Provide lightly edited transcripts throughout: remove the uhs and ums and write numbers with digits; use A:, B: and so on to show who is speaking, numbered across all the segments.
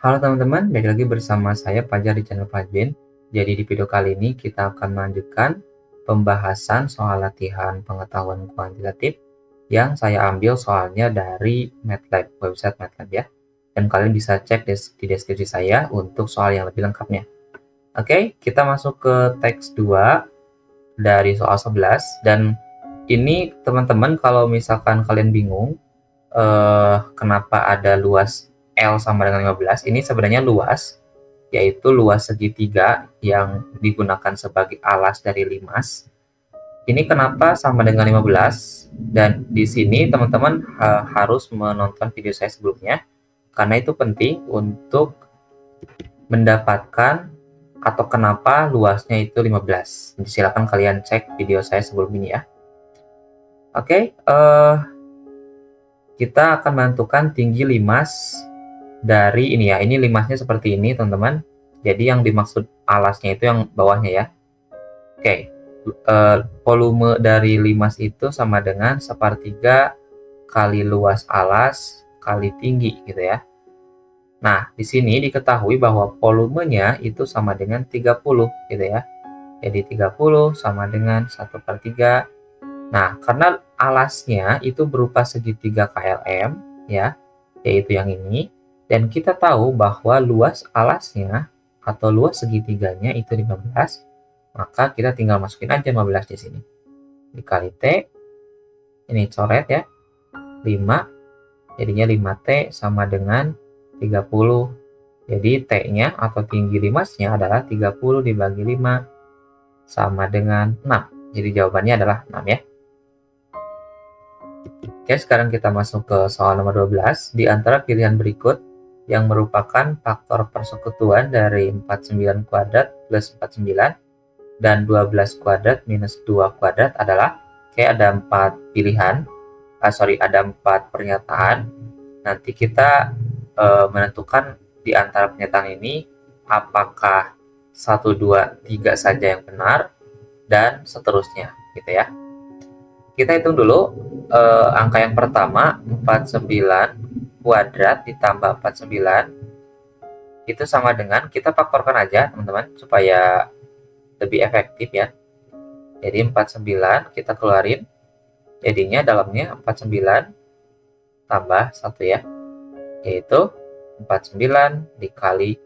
A: Halo teman-teman, balik lagi bersama saya Fajar di channel Fajrin. Jadi di video kali ini kita akan melanjutkan pembahasan soal latihan pengetahuan kuantitatif yang saya ambil soalnya dari MATLAB, website MATLAB ya. Dan kalian bisa cek di deskripsi saya untuk soal yang lebih lengkapnya. Oke, kita masuk ke teks 2 dari soal 11. Dan ini teman-teman kalau misalkan kalian bingung kenapa ada luas L sama dengan 15, ini sebenarnya luas, yaitu luas segitiga yang digunakan sebagai alas dari limas. Ini kenapa sama dengan 15? Dan di sini teman-teman harus menonton video saya sebelumnya, karena itu penting untuk mendapatkan atau kenapa luasnya itu 15. Silakan kalian cek video saya sebelum ini ya. Oke, kita akan menentukan tinggi limas dari ini ya. Ini limasnya seperti ini, teman-teman. Jadi yang dimaksud alasnya itu yang bawahnya ya. Oke, volume dari limas itu sama dengan sepertiga kali luas alas kali tinggi gitu ya. Nah, di sini diketahui bahwa volumenya itu sama dengan 30 gitu ya. Jadi 30 sama dengan 1/3. Nah, karena alasnya itu berupa segitiga KLM ya, yaitu yang ini, dan kita tahu bahwa luas alasnya atau luas segitiganya itu 15, maka kita tinggal masukin aja 15 di sini. Dikali T, ini coret ya, 5, jadinya 5T sama dengan 30. Jadi T-nya atau tinggi limasnya adalah 30 dibagi 5 sama dengan 6. Jadi jawabannya adalah 6 ya. Oke, sekarang kita masuk ke soal nomor 12. Di antara pilihan berikut yang merupakan faktor persekutuan dari 49 kuadrat plus 49 dan 12 kuadrat minus 2 kuadrat adalah, oke, ada 4 pilihan, ada 4 pernyataan. Nanti kita menentukan di antara pernyataan ini apakah 1, 2, 3 saja yang benar dan seterusnya gitu ya. Kita hitung dulu angka yang pertama, 49 kuadrat ditambah 49 itu sama dengan, kita faktorkan aja teman-teman supaya lebih efektif ya. Jadi 49 kita keluarin, jadinya dalamnya 49 tambah 1 ya, yaitu 49 dikali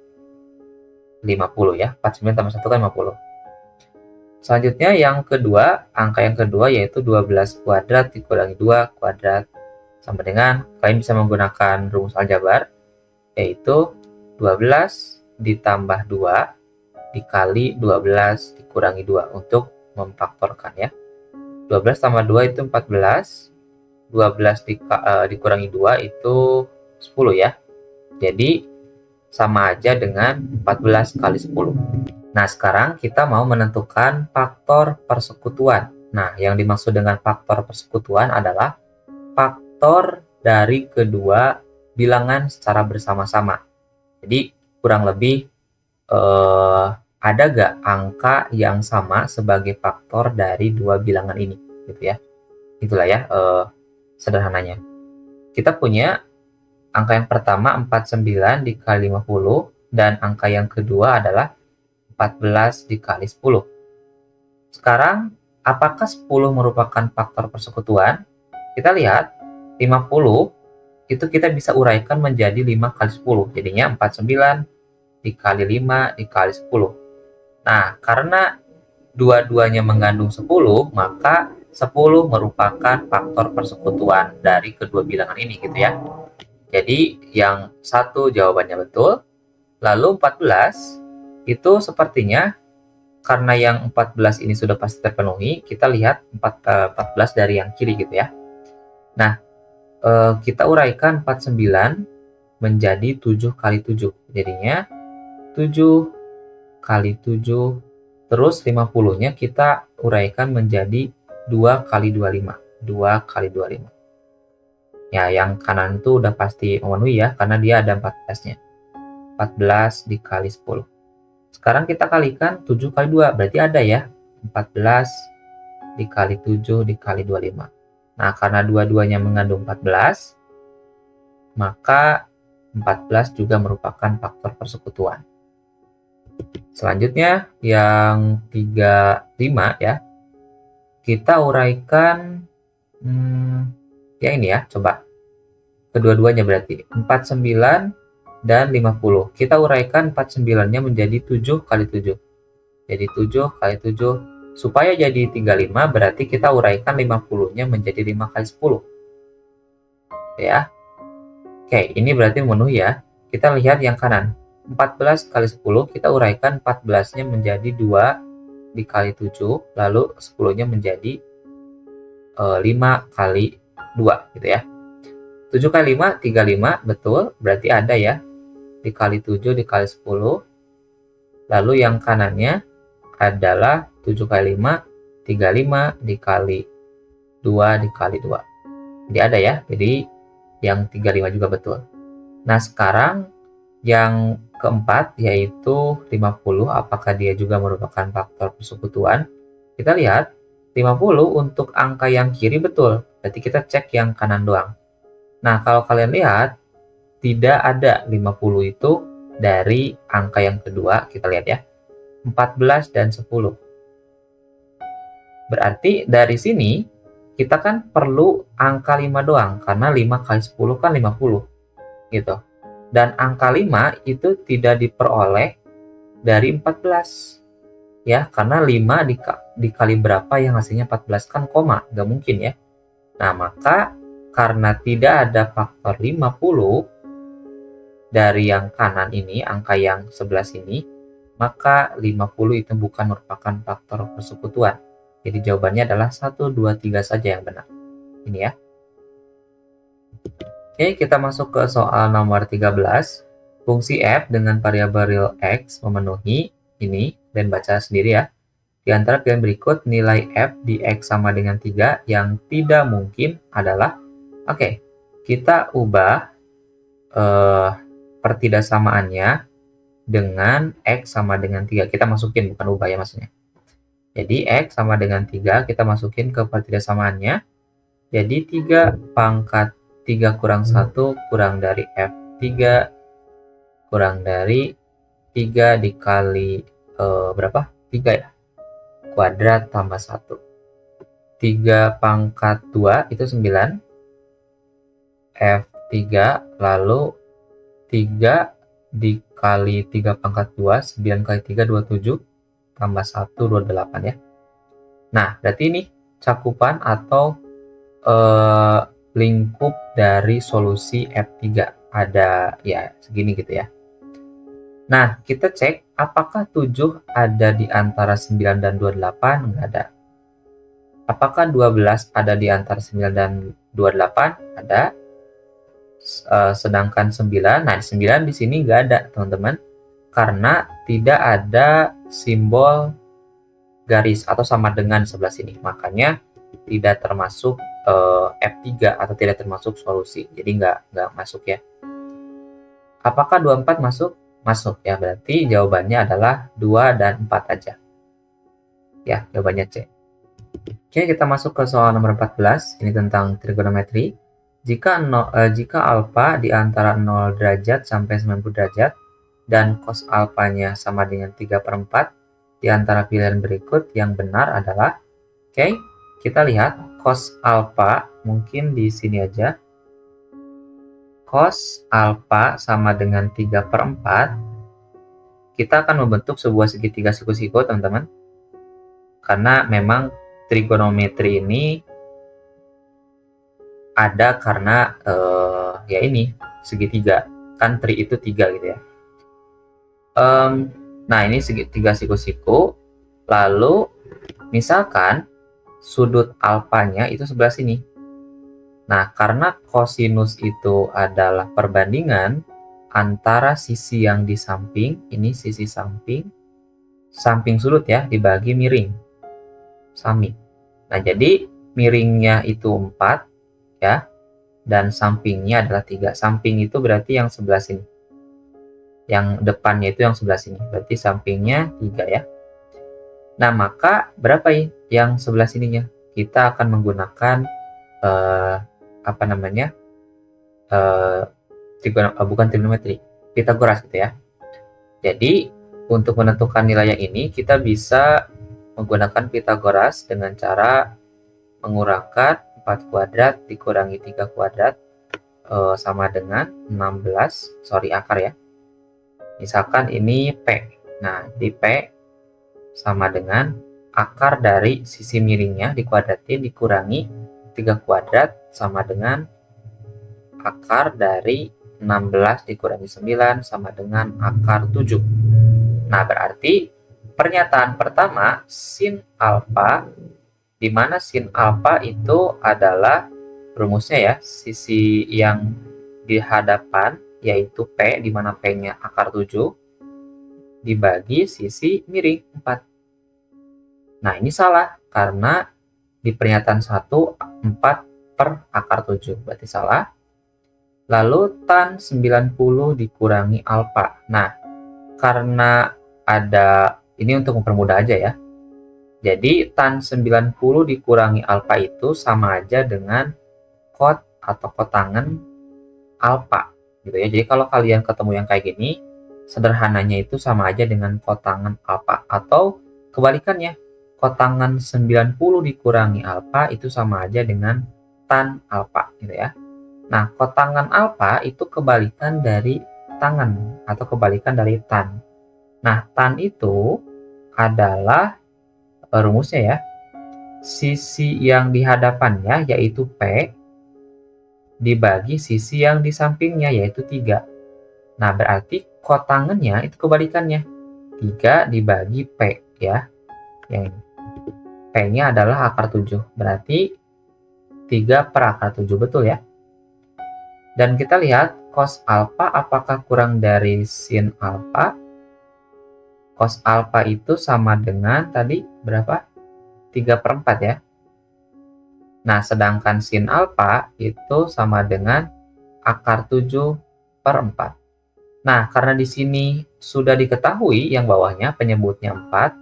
A: 50 ya, 49 tambah 1 kan 50. Selanjutnya yang kedua, angka yang kedua yaitu 12 kuadrat dikurangi 2 kuadrat sama dengan, kalian bisa menggunakan rumus aljabar, yaitu 12 ditambah 2 dikali 12 dikurangi 2 untuk memfaktorkan ya. 12 tambah 2 itu 14, 12 dikurangi 2 itu 10 ya. Jadi sama aja dengan 14 kali 10. Nah, sekarang kita mau menentukan faktor persekutuan. Nah, yang dimaksud dengan faktor persekutuan adalah faktor dari kedua bilangan secara bersama-sama. Jadi, kurang lebih ada gak angka yang sama sebagai faktor dari dua bilangan ini, gitu ya. Itulah ya sederhananya. Kita punya angka yang pertama 49 dikali 50, dan angka yang kedua adalah 14 dikali 10. Sekarang, apakah 10 merupakan faktor persekutuan? Kita lihat, 50 itu kita bisa uraikan menjadi 5 kali 10. Jadinya 49 dikali 5 dikali 10. Nah, karena dua-duanya mengandung 10, maka 10 merupakan faktor persekutuan dari kedua bilangan ini gitu ya. Jadi, yang satu jawabannya betul. Lalu 14 itu sepertinya karena yang 14 ini sudah pasti terpenuhi, kita lihat 14 dari yang kiri gitu ya. Nah, kita uraikan 49 menjadi 7 kali 7. Jadinya 7 kali 7, terus 50-nya kita uraikan menjadi 2 kali 25. 2 kali 25. Ya, yang kanan itu udah pasti memenuhi ya, karena dia ada 14-nya. 14 dikali 10. Sekarang kita kalikan 7 kali 2, berarti ada ya 14 dikali 7 dikali 25. Nah, karena dua-duanya mengandung 14, maka 14 juga merupakan faktor persekutuan. Selanjutnya yang 35 ya. Kita uraikan ya ini ya, coba. Kedua-duanya berarti 49 dan 50. Kita uraikan 49-nya menjadi 7 kali 7. Jadi 7 kali 7 supaya jadi 35 berarti kita uraikan 50-nya menjadi 5 kali 10. Ya. Oke, ini berarti memenuhi ya. Kita lihat yang kanan. 14 kali 10 kita uraikan 14-nya menjadi 2 dikali 7, lalu 10-nya menjadi 5 kali 2 gitu ya. 7 kali 5, 35, betul, berarti ada ya. Dikali 7 dikali 10. Lalu yang kanannya adalah 7 kali 5, 35 dikali 2 dikali 2. Jadi ada ya, jadi yang 35 juga betul. Nah sekarang yang keempat yaitu 50, apakah dia juga merupakan faktor persekutuan? Kita lihat 50 untuk angka yang kiri betul, berarti kita cek yang kanan doang. Nah kalau kalian lihat tidak ada 50 itu dari angka yang kedua, kita lihat ya, 14 dan 10. Berarti dari sini kita kan perlu angka 5 doang, karena 5 kali 10 kan 50 gitu. Dan angka 5 itu tidak diperoleh dari 14 ya, karena 5 dikali berapa yang hasilnya 14 kan koma, nggak mungkin ya. Nah maka karena tidak ada faktor 50 dari yang kanan ini, angka yang sebelah sini, maka 50 itu bukan merupakan faktor persekutuan. Jadi jawabannya adalah 1, 2, 3 saja yang benar. Ini ya. Oke, kita masuk ke soal nomor 13. Fungsi f dengan variabel real x memenuhi ini, dan baca sendiri ya. Di antara pilihan berikut, nilai f di x sama dengan 3 yang tidak mungkin adalah, oke, kita ubah pertidaksamaannya dengan x sama dengan 3. Kita masukin, bukan ubah ya maksudnya. Jadi x sama dengan 3, kita masukin ke pertidaksamaannya. Jadi 3 pangkat 3 kurang 1 kurang dari F3 kurang dari 3 dikali berapa? 3 ya? Kuadrat tambah 1. 3 pangkat 2 itu 9. F3 lalu 3 dikali 3 pangkat 2, 9 kali 3, 27. Tambah 1, 28 ya. Nah, berarti ini cakupan atau lingkup dari solusi F3 ada ya segini gitu ya. Nah kita cek apakah 7 ada di antara 9 dan 28, nggak ada. Apakah 12 ada di antara 9 dan 28, ada. Sedangkan 9, nah 9 di sini nggak ada teman-teman, karena tidak ada simbol garis atau sama dengan sebelah sini, makanya tidak termasuk F3 atau tidak termasuk solusi, jadi nggak masuk ya. Apakah 24 masuk? Masuk ya, berarti jawabannya adalah 2 dan 4 aja ya, jawabannya C. Oke, kita masuk ke soal nomor 14, ini tentang trigonometri. Jika alfa di antara 0 derajat sampai 90 derajat dan cos alfanya sama dengan 3/4, di antara pilihan berikut yang benar adalah, oke, kita lihat cos alfa mungkin di sini aja. Cos alfa sama dengan 3/4. Kita akan membentuk sebuah segitiga siku-siku, teman-teman. Karena memang trigonometri ini ada karena ya ini segitiga. Kan tri itu 3 gitu ya. Nah, ini segitiga siku-siku. Lalu misalkan sudut alfanya itu sebelah sini. Nah, karena kosinus itu adalah perbandingan antara sisi yang di samping, ini sisi samping sudut ya, dibagi miring, samping. Nah, jadi miringnya itu 4 ya, dan sampingnya adalah 3. Samping itu berarti yang sebelah sini. Yang depannya itu yang sebelah sini, berarti sampingnya 3 ya. Nah, maka berapa ya yang sebelah sininya? Kita akan menggunakan bukan trigonometri, Pitagoras gitu ya. Jadi untuk menentukan nilai yang ini kita bisa menggunakan Pitagoras dengan cara mengurangkan 4 kuadrat dikurangi 3 kuadrat sama dengan 16, akar ya. Misalkan ini P. Nah, di P sama dengan akar dari sisi miringnya dikuadratin dikurangi 3 kuadrat sama dengan akar dari 16 dikurangi 9 sama dengan akar 7. Nah, berarti pernyataan pertama sin alfa, di mana sin alfa itu adalah rumusnya ya, sisi yang di hadapan yaitu P, di mana P-nya akar 7 dibagi sisi miring 4. Nah, ini salah karena di pernyataan 1 4 per akar 7, berarti salah. Lalu tan 90 dikurangi alfa. Nah, karena ada, ini untuk mempermudah aja ya. Jadi tan 90 dikurangi alfa itu sama aja dengan kot atau kotangan alfa gitu ya. Jadi kalau kalian ketemu yang kayak gini, sederhananya itu sama aja dengan kotangan alfa, atau kebalikannya, kotangan 90 dikurangi alfa itu sama aja dengan tan alfa gitu ya. Nah, kotangan alfa itu kebalikan dari tangan atau kebalikan dari tan. Nah, tan itu adalah rumusnya ya, sisi yang di hadapannya yaitu P dibagi sisi yang di sampingnya yaitu 3. Nah, berarti kotangannya itu kebalikannya. 3 dibagi P ya. Yang P-nya adalah akar 7. Berarti 3 per akar 7, betul ya. Dan kita lihat cos alfa apakah kurang dari sin alfa? Cos alfa itu sama dengan tadi berapa? 3 per 4 ya. Nah, sedangkan sin alfa itu sama dengan akar 7 per 4. Nah, karena di sini sudah diketahui yang bawahnya penyebutnya 4,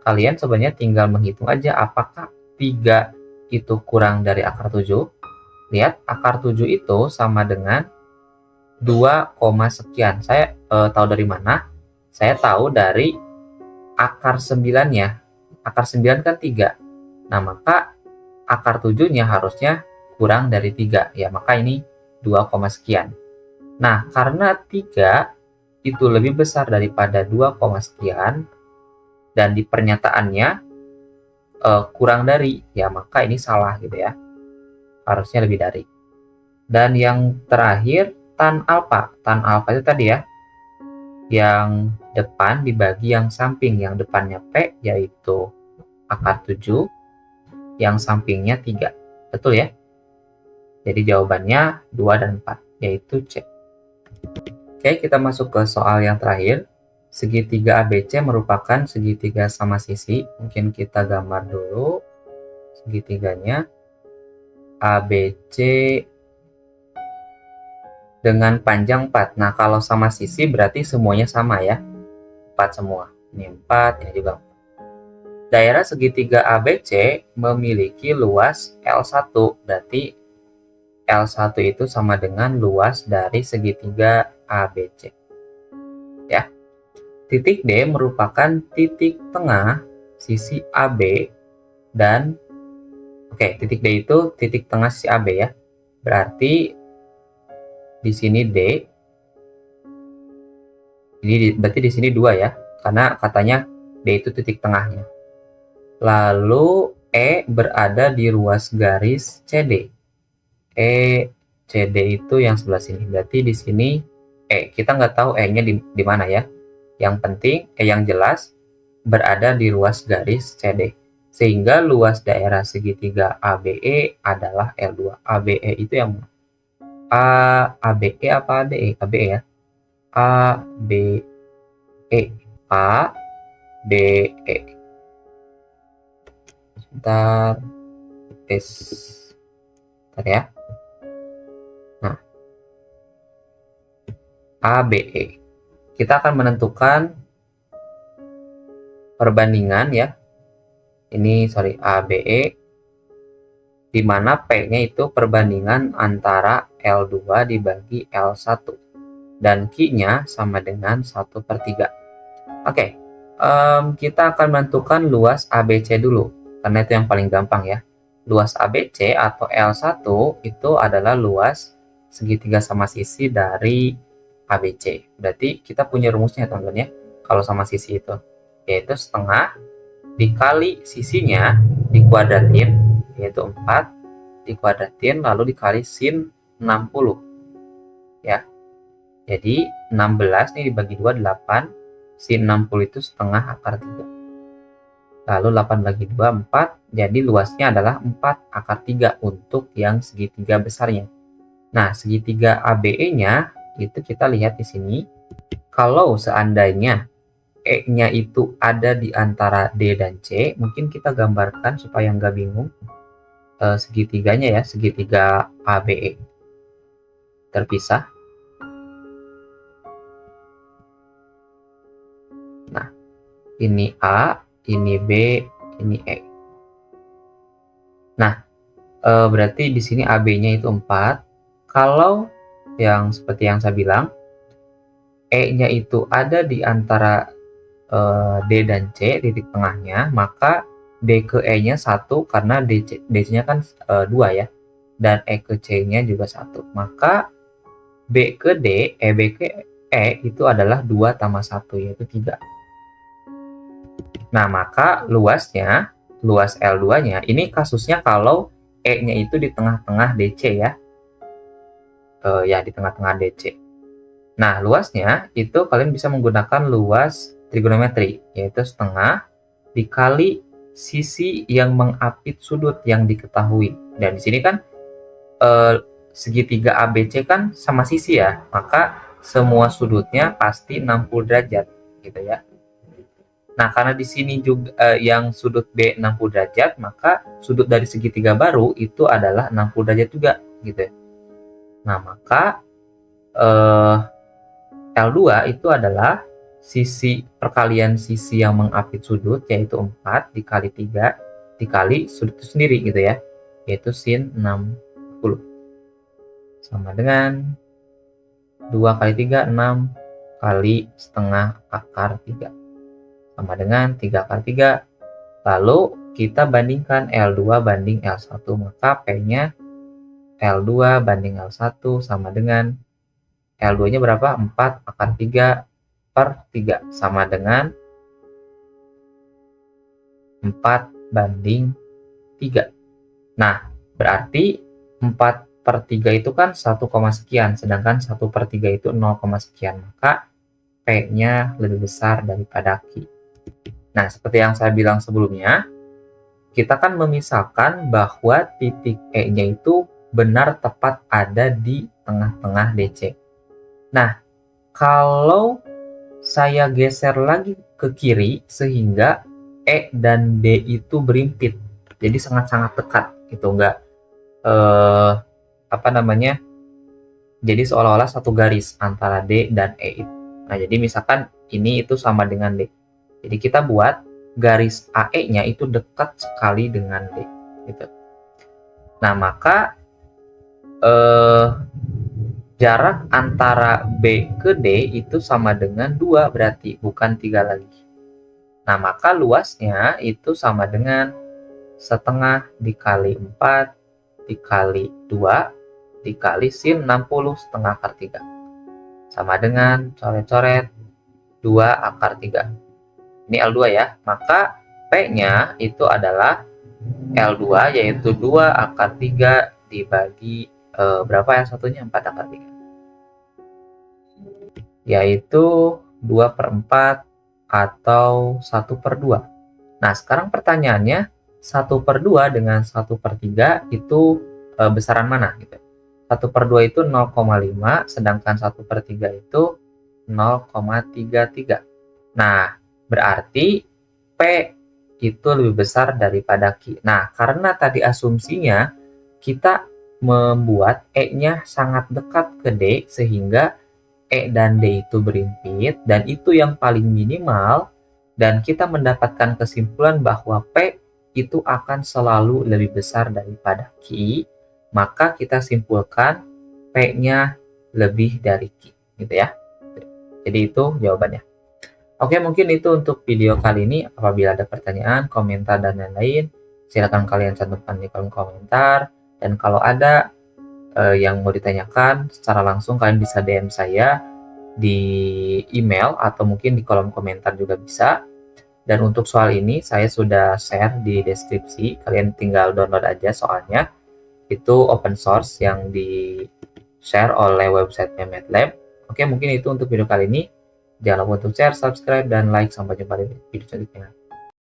A: kalian sebenarnya tinggal menghitung aja apakah 3 itu kurang dari akar 7. Lihat, akar 7 itu sama dengan 2, sekian. Saya tahu dari mana? Saya tahu dari akar 9-nya. Akar 9 kan 3. Nah, maka akar 7-nya harusnya kurang dari 3. Ya, maka ini 2, sekian. Nah, karena 3 itu lebih besar daripada 2, sekian, dan di pernyataannya kurang dari, ya maka ini salah gitu ya. Harusnya lebih dari. Dan yang terakhir, tan alfa. Tan alfa itu tadi ya, yang depan dibagi yang samping. Yang depannya P, yaitu akar 7, yang sampingnya 3. Betul ya? Jadi jawabannya 2 dan 4, yaitu C. Oke, kita masuk ke soal yang terakhir. Segitiga ABC merupakan segitiga sama sisi. Mungkin kita gambar dulu segitiganya. ABC dengan panjang 4. Nah, kalau sama sisi berarti semuanya sama ya. 4 semua. Ini 4, ini juga 4. Daerah segitiga ABC memiliki luas L1. Berarti L1 itu sama dengan luas dari segitiga ABC. Ya. Titik D merupakan titik tengah sisi AB dan titik D itu titik tengah sisi AB ya. Berarti di sini D. Ini berarti di sini 2 ya. Karena katanya D itu titik tengahnya. Lalu E berada di ruas garis CD. CD itu yang sebelah sini. Berarti di sini E. Kita nggak tahu E-nya di mana ya. Yang penting yang jelas berada di ruas garis CD. Sehingga luas daerah segitiga ABE adalah L2. ABE itu yang ABE apa ADE? ABE ya. ABE. ABE. Sebentar. Bentar ya. Nah, ABE. Kita akan menentukan perbandingan ya. Ini ABE di mana P-nya itu perbandingan antara L2 dibagi L1, dan Q-nya sama dengan 1/3. Oke, kita akan menentukan luas ABC dulu, karena itu yang paling gampang ya. Luas ABC atau L1 itu adalah luas segitiga sama sisi dari ABC. Berarti kita punya rumusnya teman-teman ya, kalau sama sisi itu, yaitu setengah dikali sisinya dikuadratin, yaitu 4, dikuadratin lalu dikali sin 60 ya. Jadi 16 nih dibagi 2, 8, sin 60 itu setengah akar 3. Lalu 8 bagi 2, 4, jadi luasnya adalah 4 akar 3 untuk yang segitiga besarnya. Nah, segitiga ABE-nya itu kita lihat di sini. Kalau seandainya E-nya itu ada di antara D dan C, mungkin kita gambarkan supaya nggak bingung. Segitiganya ya, segitiga ABE terpisah. Nah, ini A, ini B, ini E. Nah, berarti di sini AB-nya itu 4. Kalau yang seperti yang saya bilang, E-nya itu ada di antara D dan C, titik tengahnya, maka D ke E-nya 1 karena DC-nya kan 2 ya, dan E ke C-nya juga 1. Maka B ke D, B ke E itu adalah 2 tambah 1, yaitu 3. Nah, maka luasnya, luas L2-nya, ini kasusnya kalau E-nya itu di tengah-tengah DC ya. Ya, di tengah-tengah DC. Nah, luasnya itu kalian bisa menggunakan luas trigonometri, yaitu setengah dikali sisi yang mengapit sudut yang diketahui. Dan di sini kan segitiga ABC kan sama sisi ya, maka semua sudutnya pasti 60 derajat gitu ya. Nah, karena di sini juga yang sudut B 60 derajat, maka sudut dari segitiga baru itu adalah 60 derajat juga gitu ya. Nah, maka L2 itu adalah sisi perkalian sisi yang mengapit sudut, yaitu 4 dikali 3 dikali sudut itu sendiri gitu ya, yaitu sin 60. Sama dengan 2 kali 3, 6 kali setengah akar 3. Sama dengan 3 akar 3. Lalu kita bandingkan L2 banding L1, maka P-nya L2 banding L1 sama dengan L2-nya berapa? 4 akar 3 per 3 sama dengan 4 banding 3. Nah, berarti 4 per 3 itu kan 1, sekian, sedangkan 1 per 3 itu 0, sekian. Maka P-nya lebih besar daripada Q. Nah, seperti yang saya bilang sebelumnya, kita kan memisahkan bahwa titik E-nya itu benar tepat ada di tengah-tengah DC. Nah, kalau saya geser lagi ke kiri sehingga E dan D itu berimpit, jadi sangat-sangat dekat gitu, enggak jadi seolah-olah satu garis antara D dan E itu. Nah, jadi misalkan ini itu sama dengan D, jadi kita buat garis AE-nya itu dekat sekali dengan D gitu. Nah, maka jarak antara B ke D itu sama dengan 2 berarti, bukan 3 lagi. Nah, maka luasnya itu sama dengan setengah dikali 4 dikali 2 dikali sin 60 setengah akar 3. Sama dengan, coret-coret, 2 akar 3. Ini L2 ya. Maka P-nya itu adalah L2, yaitu 2 akar 3 dibagi berapa ya satunya? 4 akar 3. Yaitu 2/4 atau 1/2. Nah, sekarang pertanyaannya, 1/2 dengan 1/3 itu besaran mana gitu. 1/2 itu 0,5, sedangkan 1/3 itu 0,33. Nah, berarti P itu lebih besar daripada Q. Nah, karena tadi asumsinya kita membuat E-nya sangat dekat ke D sehingga E dan D itu berimpit, dan itu yang paling minimal, dan kita mendapatkan kesimpulan bahwa P itu akan selalu lebih besar daripada Q, maka kita simpulkan P-nya lebih dari Q, gitu ya. Jadi itu jawabannya. Oke, mungkin itu untuk video kali ini. Apabila ada pertanyaan, komentar, dan lain-lain, silakan kalian cantumkan di kolom komentar. Dan kalau ada yang mau ditanyakan secara langsung, kalian bisa DM saya di email atau mungkin di kolom komentar juga bisa. Dan untuk soal ini saya sudah share di deskripsi, kalian tinggal download aja soalnya. Itu open source yang di share oleh websitenya MATLAB. Oke, mungkin itu untuk video kali ini. Jangan lupa untuk share, subscribe, dan like. Sampai jumpa di video selanjutnya.